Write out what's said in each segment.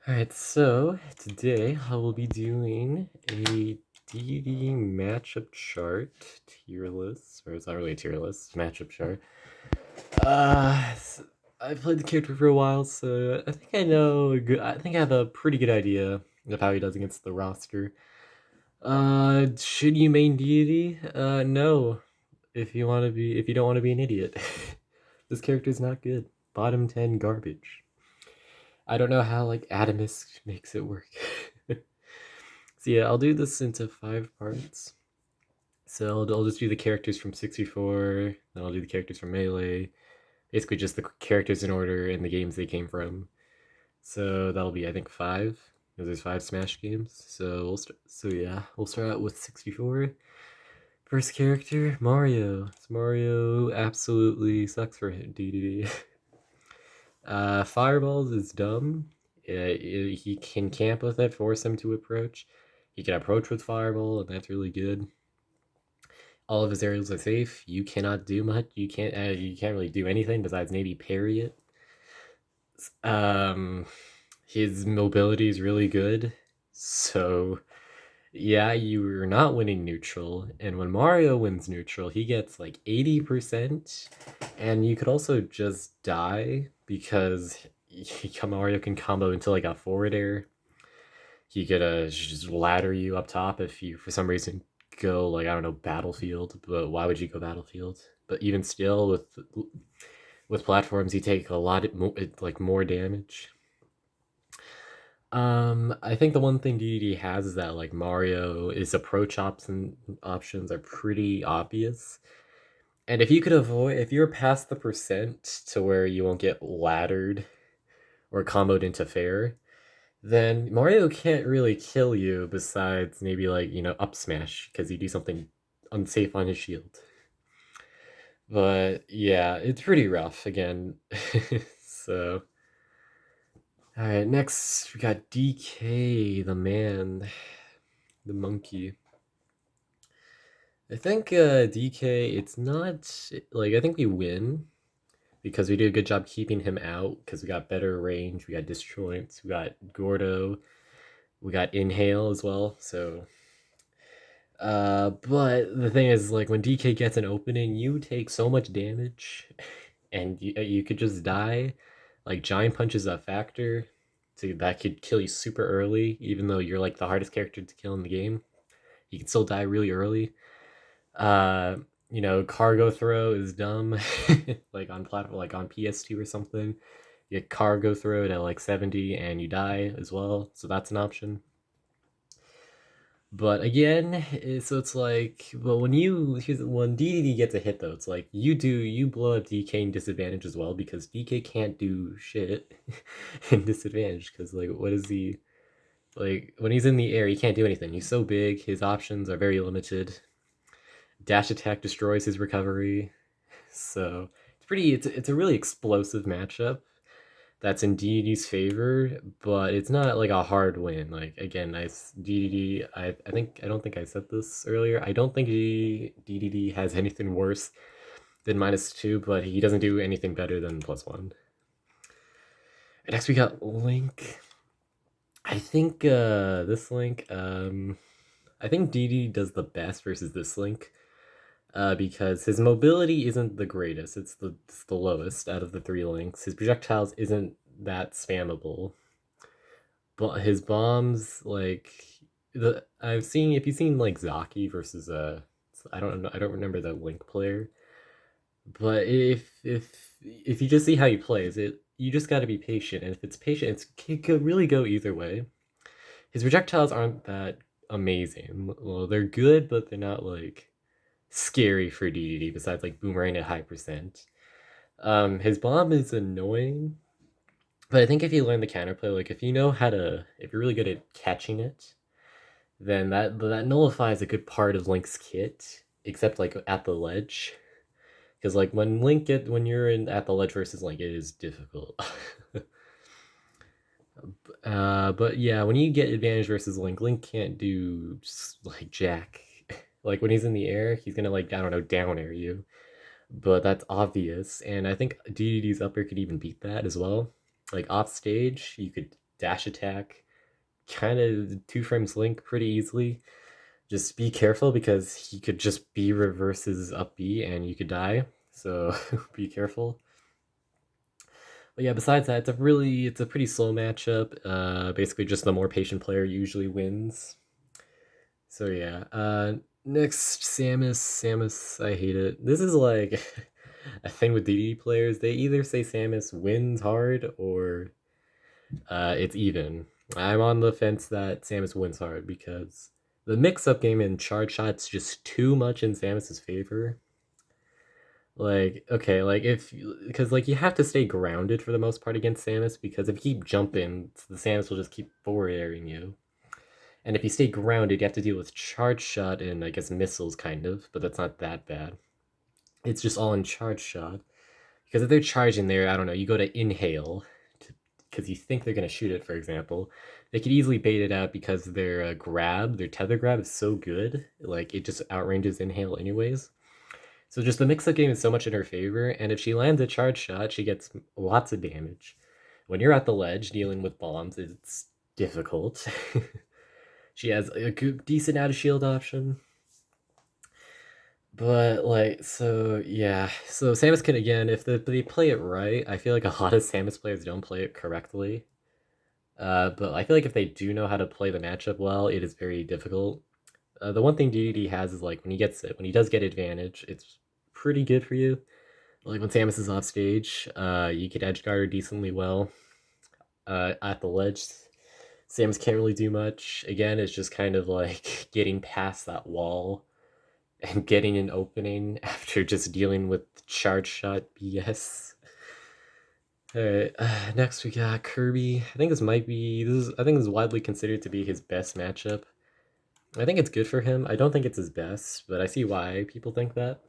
Alright, so today I will be doing a DD matchup chart tier list, or it's not really a tier list, matchup chart. I've played the character for a while, so I think I know I think I have a pretty good idea of how he does against the roster. Should you main deity? No. If you don't want to be an idiot. This character's not good. Bottom 10 garbage. I don't know how like Adamus makes it work. So yeah, I'll do this into 5 parts. So I'll just do the characters from 64, then I'll do the characters from Melee. Basically just the characters in order and the games they came from. So that'll be I think 5, because there's 5 Smash games. We'll start out with 64. First character, Mario. Mario absolutely sucks for DDD. Fireballs is dumb. He can camp with it, force him to approach. He can approach with Fireball, and that's really good. All of his aerials are safe. You cannot do much. You can't really do anything besides maybe parry it. Um, his mobility is really good. So yeah, you're not winning neutral. And when Mario wins neutral, he gets like 80%. And you could also just die because Mario can combo into like a forward air. He could just ladder you up top if you for some reason go like I don't know battlefield, but why would you go battlefield? But even still, with platforms, you take a lot like more damage. I think the one thing DDD has is that like Mario, his approach options are pretty obvious. And if you're past the percent to where you won't get laddered or comboed into fair, then Mario can't really kill you besides maybe like, up smash because you do something unsafe on his shield. But yeah, it's pretty rough again. So, all right, next we got DK, the man, the monkey. I think DK, it's not like I think we win because we did a good job keeping him out because we got better range, we got disjoints, we got Gordo, we got inhale as well. So but the thing is, like, when DK gets an opening, you take so much damage, and you could just die. Like, Giant Punch is a factor, so that could kill you super early, even though you're, like, the hardest character to kill in the game. You can still die really early. Uh, Cargo Throw is dumb, like, on platform, like, on PS2 or something. You Cargo Throw it at, like, 70, and you die as well, so that's an option. But again, so it's like, well, when DDD gets a hit though, it's like you blow up DK in disadvantage as well because DK can't do shit in disadvantage because like what is he like when he's in the air he can't do anything. He's so big, his options are very limited. Dash attack destroys his recovery, so it's a really explosive matchup that's in DDD's favor, but it's not like a hard win. Like again, DDD. I don't think I said this earlier. I don't think DDD has anything worse than -2, but he doesn't do anything better than +1. And next we got Link. I think this Link. I think DD does the best versus this Link. Because his mobility isn't the greatest. It's the lowest out of the 3 links. His projectiles isn't that spammable. But his bombs, like if you've seen like Zaki versus I don't know, I don't remember the Link player. But if you just see how he plays, you just got to be patient. And if it's patient, it could really go either way. His projectiles aren't that amazing. Well, they're good, but they're not like scary for DDD besides like boomerang at high percent. His bomb is annoying, but I think if you learn the counterplay, like if you're really good at catching it, then that nullifies a good part of Link's kit, except like at the ledge, because like when you're in at the ledge versus Link, it is difficult. But yeah, when you get advantage versus Link, Link can't do like jack. Like when he's in the air, he's gonna like I don't know down air you, but that's obvious. And I think DDD's upper could even beat that as well. Like off stage, you could dash attack, kind of two frames link pretty easily. Just be careful because he could just B reverses up B and you could die. So be careful. But yeah, besides that, it's a pretty slow matchup. Basically, just the more patient player usually wins. So yeah. Next, Samus. Samus, I hate it. This is like a thing with DD players. They either say Samus wins hard or it's even. I'm on the fence that Samus wins hard because the mix-up game in charge shots just too much in Samus's favor. Like, okay, like if because like you have to stay grounded for the most part against Samus because if you keep jumping, the Samus will just keep forward airing you. And if you stay grounded, you have to deal with charge shot and I guess missiles kind of, but that's not that bad. It's just all in charge shot. Because if they're charging there, I don't know, you go to inhale because you think they're going to shoot it, for example. They could easily bait it out because their grab, their tether grab is so good. Like, it just outranges inhale anyways. So just the mix-up game is so much in her favor, and if she lands a charge shot, she gets lots of damage. When you're at the ledge dealing with bombs, it's difficult. She has a good, decent out of shield option. But like, so yeah, so Samus can again, if they play it right, I feel like a lot of Samus players don't play it correctly. But I feel like if they do know how to play the matchup well, it is very difficult. The one thing DDD has is like when he does get advantage, it's pretty good for you. Like when Samus is off stage, you can edge guard her decently well. At the ledge, Samus can't really do much. Again, it's just kind of like getting past that wall and getting an opening after just dealing with charge shot BS. Alright, next we got Kirby. I think I think this is widely considered to be his best matchup. I think it's good for him. I don't think it's his best, but I see why people think that.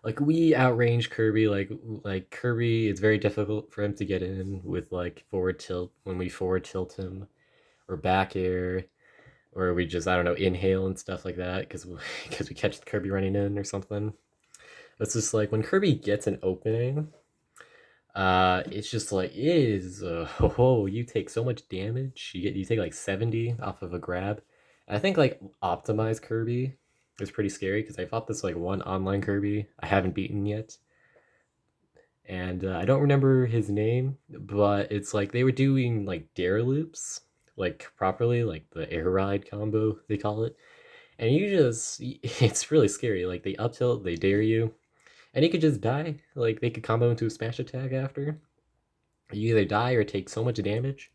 Like we outrange Kirby, like Kirby, it's very difficult for him to get in with like forward tilt when we forward tilt him or back air or we just I don't know inhale and stuff like that because because we catch Kirby running in or something. It's just like when Kirby gets an opening, it's just like it is. Oh, you take so much damage. You take like 70 off of a grab. And I think like optimized Kirby is pretty scary because I fought this like one online Kirby I haven't beaten yet, and I don't remember his name, but it's like they were doing like dare loops like properly, like the air ride combo they call it, and you just it's really scary. Like they up tilt, they dare you, and you could just die. Like they could combo into a smash attack after. You either die or take so much damage.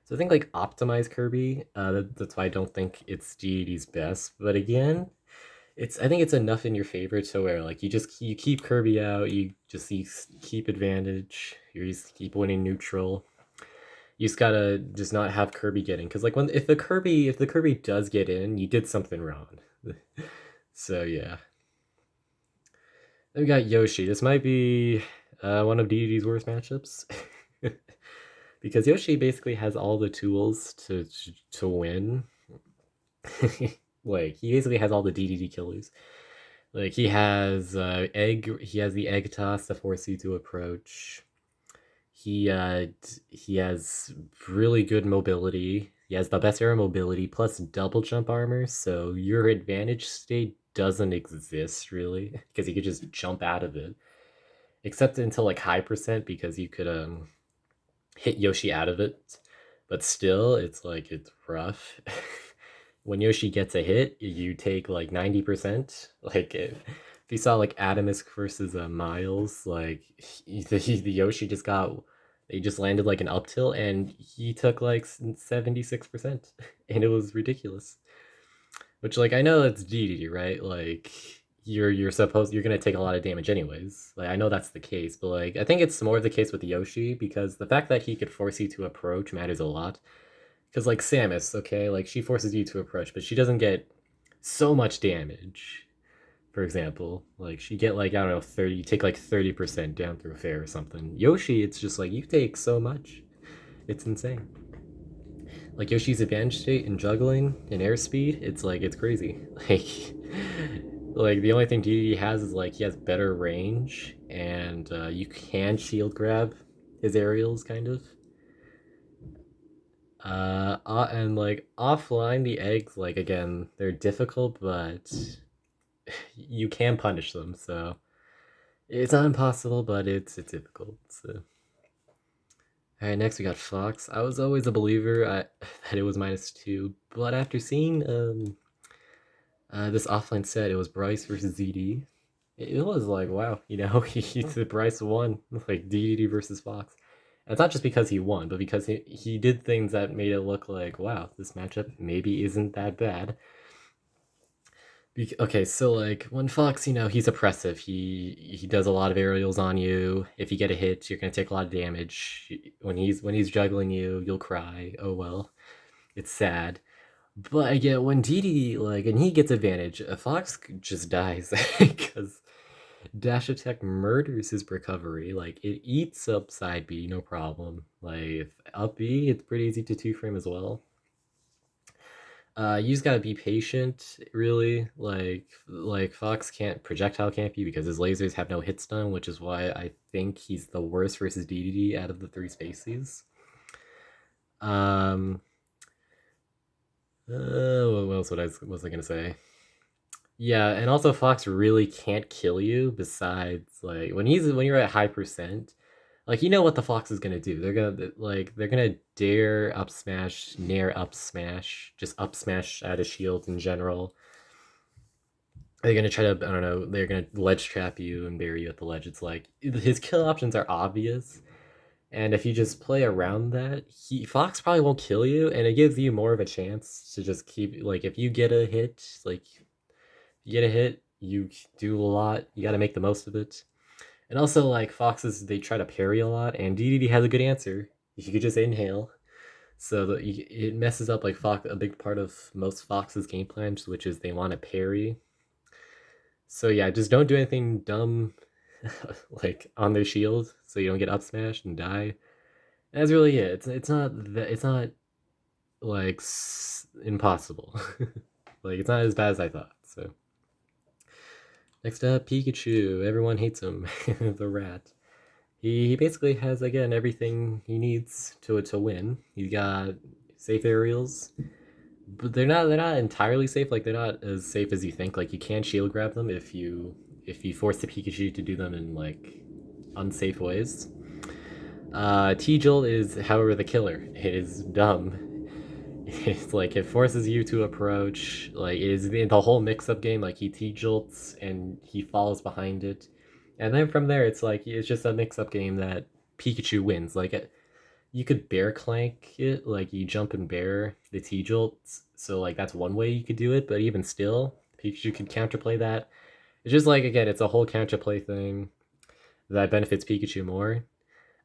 So I think like optimize Kirby. That's why I don't think it's GD's best. But again, it's I think it's enough in your favor to where like you keep Kirby out. You keep advantage. You just keep winning neutral. You just gotta just not have Kirby get in because like when if the Kirby does get in, you did something wrong. So yeah. Then we got Yoshi. This might be one of DD's worst matchups. Because Yoshi basically has all the tools to win. Like he basically has all the DDD killers. Like he has the egg toss to force you to approach. He has really good mobility. He has the best air mobility plus double jump armor, so your advantage state doesn't exist really because you could just jump out of it. Except until like high percent because you could hit Yoshi out of it. But still, it's rough. When Yoshi gets a hit, you take like 90%. Like if you saw like Atomisk versus Miles, like the Yoshi just got they just landed like an up tilt and he took like 76%, and it was ridiculous. Which like I know it's DDD, right? Like you're gonna take a lot of damage anyways. Like I know that's the case, but like I think it's more of the case with Yoshi because the fact that he could force you to approach matters a lot. Because like Samus, okay, like she forces you to approach, but she doesn't get so much damage. For example, like she get like I don't know 30, you take like 30% down through a fair or something. Yoshi, it's just like you take so much, it's insane. Like Yoshi's advantage state in juggling and airspeed, it's crazy. Like the only thing DD has is like he has better range and you can shield grab his aerials kind of. And like offline, the eggs, like again, they're difficult, but you can punish them. So it's not impossible, but it's difficult. So all right, next we got Fox. I was always a believer that it was -2, but after seeing this offline set, it was Bryce versus ZD. It was like, wow, Bryce won, like DDD versus Fox. And it's not just because he won, but because he did things that made it look like, wow, this matchup maybe isn't that bad. Okay, so like when Fox, he's oppressive. He does a lot of aerials on you. If you get a hit, you're gonna take a lot of damage. When he's juggling you, you'll cry. Oh well, it's sad. But again, when DD and he gets advantage, Fox just dies because dash attack murders his recovery. Like it eats up side B, no problem. Like if up B, it's pretty easy to two frame as well. You just gotta be patient, really. Like Fox can't projectile camp you because his lasers have no hit stun, which is why I think he's the worst versus DDD out of the three spacies. What else was I gonna say? Yeah, and also Fox really can't kill you. Besides, like when you're at high percent, like you know what the Fox is gonna do. They're gonna dare up smash, nair up smash, just up smash out of shield in general. They're gonna try to, I don't know, they're gonna ledge trap you and bury you at the ledge. It's like his kill options are obvious, and if you just play around that, Fox probably won't kill you, and it gives you more of a chance to just keep if you get a hit, you do a lot. You got to make the most of it. And also, like Foxes, they try to parry a lot, and DDD has a good answer. You could just inhale, so it messes up like Fox a big part of most Fox's game plans, which is they want to parry. So yeah, just don't do anything dumb, like on their shield, so you don't get up smashed and die. And that's really it. It's not like impossible. Like it's not as bad as I thought. So next up, Pikachu. Everyone hates him, the rat. He basically has again everything he needs to win. He's got safe aerials, but they're not entirely safe. Like they're not as safe as you think. Like you can shield grab them if you force the Pikachu to do them in like unsafe ways. T-Jolt is, however, the killer. It is dumb. It's like it forces you to approach. Like it is the whole mix-up game. Like he T-Jolts and he falls behind it, and then from there it's just a mix-up game that Pikachu wins. You could bear clank it, like you jump and bear the T-Jolts. So like that's one way you could do it, but even still, Pikachu could counterplay that. It's just like again, it's a whole counterplay thing that benefits Pikachu more.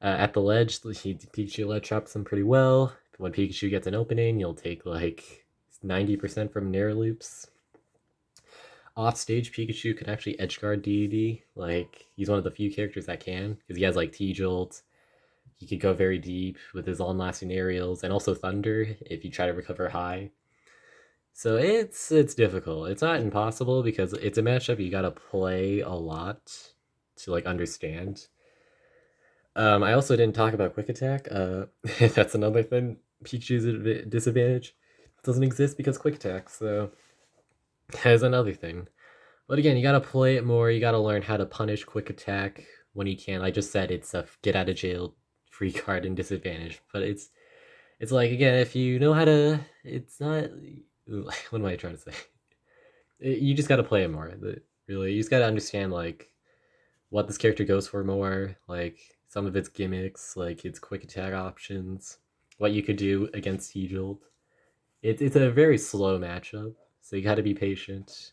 At the ledge, Pikachu ledge traps them pretty well. When Pikachu gets an opening, you'll take like 90% from Nair loops. Off stage, Pikachu can actually edgeguard DD. Like he's one of the few characters that can, because he has like T-Jolt. He could go very deep with his long-lasting aerials, and also Thunder if you try to recover high. So it's difficult. It's not impossible because it's a matchup you gotta play a lot to like understand. I also didn't talk about quick attack. That's another thing. Pikachu's disadvantage doesn't exist because quick attack. So that's another thing. But again, you gotta play it more. You gotta learn how to punish quick attack when you can. I just said it's a get out of jail free card and disadvantage, but it's like again, if you know how to, it's not. What am I trying to say? You just gotta play it more. Really, you just gotta understand like what this character goes for more, like some of its gimmicks, like its quick attack options, what you could do against T-Jolt. It's a very slow matchup, so you gotta be patient.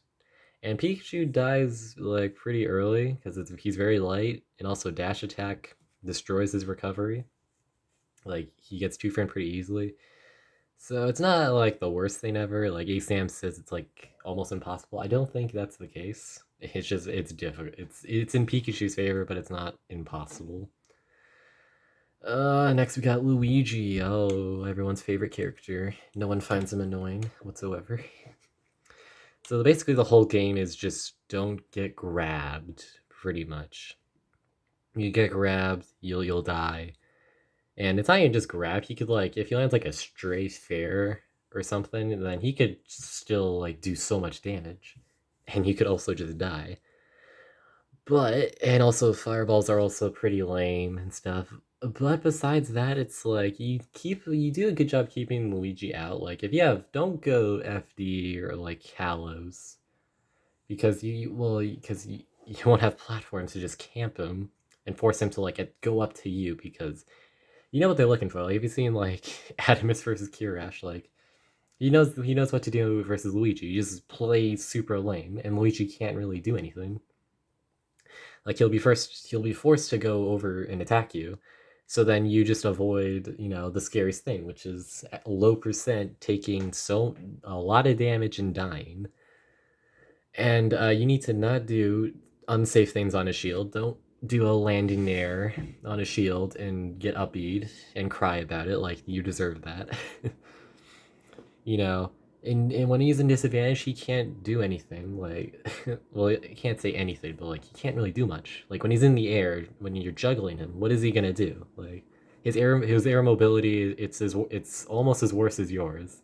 And Pikachu dies like pretty early because he's very light, and also dash attack destroys his recovery. Like he gets two frame pretty easily. So it's not like the worst thing ever. Like ASAM says it's like almost impossible. I don't think that's the case. It's difficult. It's in Pikachu's favor, but it's not impossible. Next we got Luigi. Oh, everyone's favorite character. No one finds him annoying whatsoever. So basically the whole game is just don't get grabbed, pretty much. You get grabbed, you'll die. And it's not even just grab. He could like if he lands like a stray fair or something, then he could still like do so much damage, and he could also just die. But and also fireballs are also pretty lame and stuff. But besides that, it's like you do a good job keeping Luigi out. Like if you have don't go FD or like Kalos because you won't have platforms to just camp him and force him to like go up to you because you know what they're looking for. Like have you seen like Adamus versus Kirash? Like he knows what to do versus Luigi. You just play super lame and Luigi can't really do anything. Like he'll be forced to go over and attack you. So then you just avoid, the scariest thing, which is low percent taking a lot of damage and dying. And you need to not do unsafe things on a shield. Don't do a landing there on a shield and get upbeat and cry about it like you deserve that. you know and when he's in disadvantage he can't do anything like well he can't say anything but like he can't really do much like when he's in the air when you're juggling him what is he gonna do like his air mobility it's almost as worse as yours.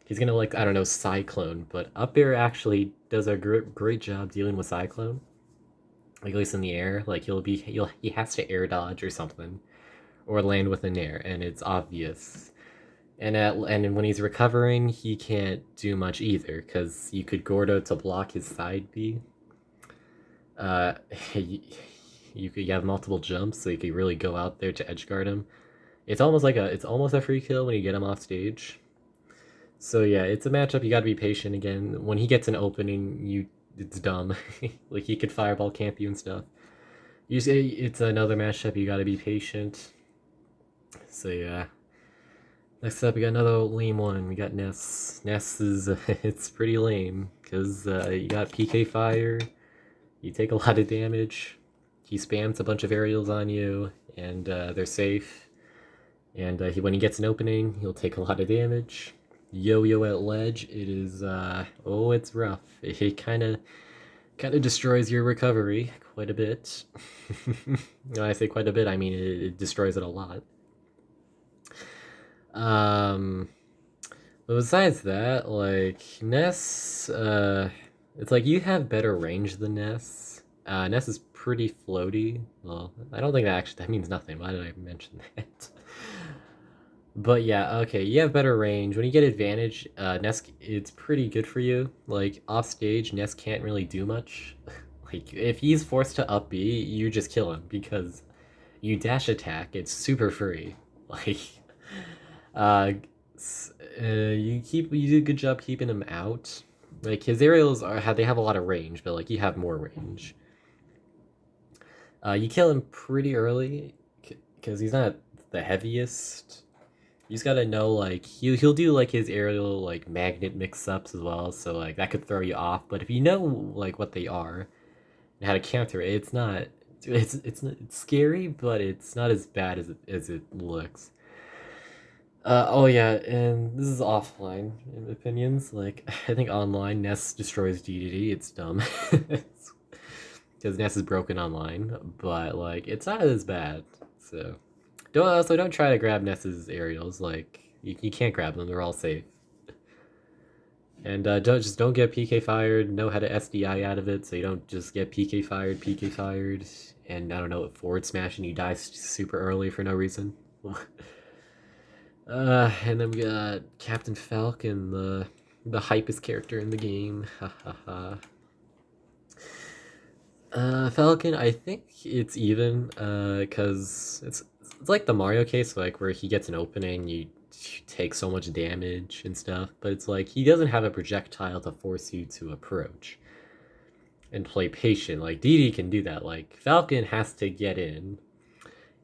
He's gonna like I don't know cyclone but up air actually does a great job dealing with cyclone like at least in the air like he has to air dodge or something or land with an air and it's obvious and when he's recovering, he can't do much either because you could Gordo to block his side B. Uh, you have multiple jumps, so you could really go out there to edgeguard him. It's almost a free kill when you get him off stage. So yeah, it's a matchup you got to be patient again. When he gets an opening, it's dumb. like he could fireball camp you and stuff. It's another matchup you got to be patient. So yeah. Next up, we got another lame one. We got Ness. Ness is it's pretty lame because you got PK fire. You take a lot of damage. He spams a bunch of aerials on you, and they're safe. And when he gets an opening, he'll take a lot of damage. Yo-yo at ledge. It is it's rough. It kind of destroys your recovery quite a bit. When I say quite a bit, I mean it destroys it a lot. But besides that, like Ness, it's like you have better range than Ness. Ness is pretty floaty. Well, I don't think that means nothing. Why did I mention that? But yeah, okay, you have better range. When you get advantage, Ness it's pretty good for you. Like off stage, Ness can't really do much. like if he's forced to up B, you just kill him because you dash attack. It's super free. Like uh, you do a good job keeping him out. Like his aerials they have a lot of range, but like you have more range. You kill him pretty early because he's not the heaviest. You just gotta know like he'll do like his aerial like magnet mix ups as well, so like that could throw you off. But if you know like what they are and how to counter it, it's not it's scary, but it's not as bad as it looks. Oh yeah, and this is offline opinions. Like I think online Ness destroys DDD. It's dumb because Ness is broken online, but like it's not as bad. So don't try to grab Ness's aerials. Like you can't grab them. They're all safe. And don't get PK fired. Know how to SDI out of it, so you don't just get PK fired, and I don't know forward smash and you die super early for no reason. And then we got Captain Falcon, the hypest character in the game. Ha ha ha. Falcon, I think it's even, cause it's like the Mario case, like where he gets an opening, you take so much damage and stuff, but it's like he doesn't have a projectile to force you to approach and play patient. Like DD can do that. Like Falcon has to get in,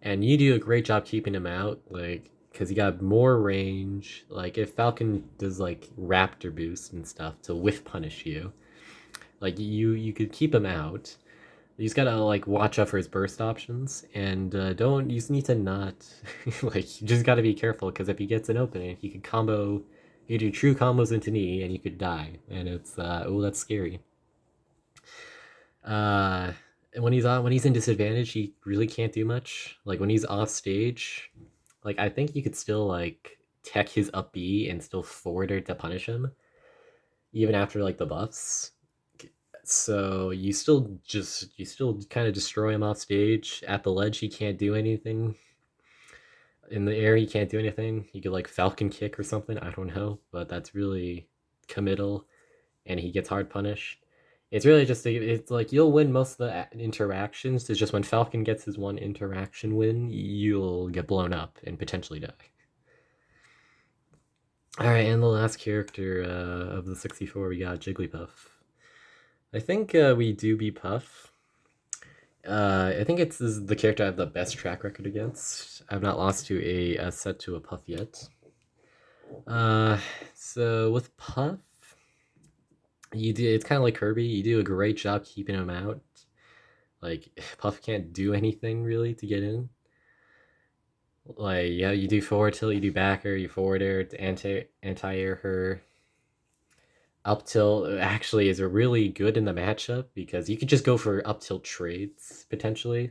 and you do a great job keeping him out. Like because he got more range. Like if Falcon does like Raptor boost and stuff to whiff punish you, like you could keep him out. You just gotta like watch out for his burst options, and don't you just need to not like you just gotta be careful because if he gets an opening, he could combo, you do true combos into knee, and you could die, and it's that's scary. Uh, and when he's in disadvantage, he really can't do much. Like when he's off stage, like I think you could still like tech his up B and still forward her to punish him, even after like the buffs. So you still kind of destroy him off stage. At the ledge, he can't do anything. In the air, he can't do anything. He could like Falcon kick or something. I don't know, but that's really committal, and he gets hard punished. It's really just it's like you'll win most of the interactions. It's just when Falcon gets his one interaction win, you'll get blown up and potentially die. All right, and the last character of the 64, we got Jigglypuff. I think we do beat Puff. I think it's this is the character I have the best track record against. I've not lost to a set to a Puff yet. Uh, so with Puff, you do it's kind of like Kirby. You do a great job keeping him out. Like Puff can't do anything really to get in. Like yeah, you do forward tilt, you do back air, you forward air to anti air her. Up tilt actually is really good in the matchup because you could just go for up tilt trades potentially,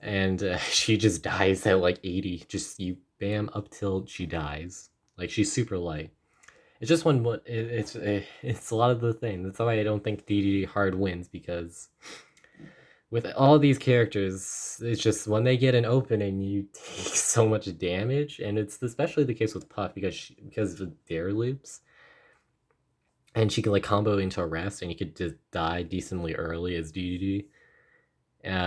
and she just dies at like 80. Just you bam up tilt, she dies. Like she's super light. It's just one. It's a lot of the thing. That's why I don't think DDD hard wins because with all these characters, it's just when they get an opening, you take so much damage, and it's especially the case with Puff because of dare loops, and she can like combo into a rest, and you could just die decently early as DDD.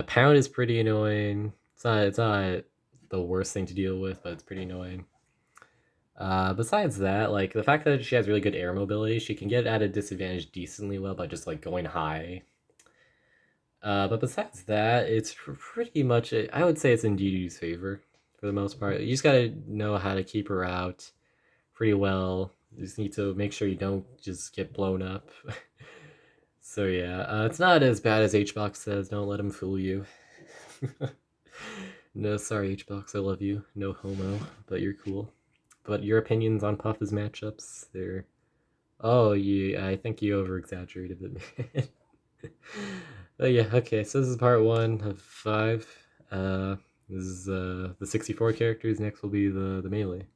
Pound is pretty annoying. It's not the worst thing to deal with, but it's pretty annoying. Besides that, like the fact that she has really good air mobility, she can get at a disadvantage decently well by just like going high. But besides that, it's pretty much I would say it's in DD's favor for the most part. You just gotta know how to keep her out pretty well. You just need to make sure you don't just get blown up. So yeah, it's not as bad as HBox says. Don't let him fool you. No, sorry HBox, I love you. No homo, but you're cool. But your opinions on Puff's matchups, they're oh, I think you over exaggerated it. But yeah, okay, so this is part 1 of 5. This is the 64 characters. Next will be the melee.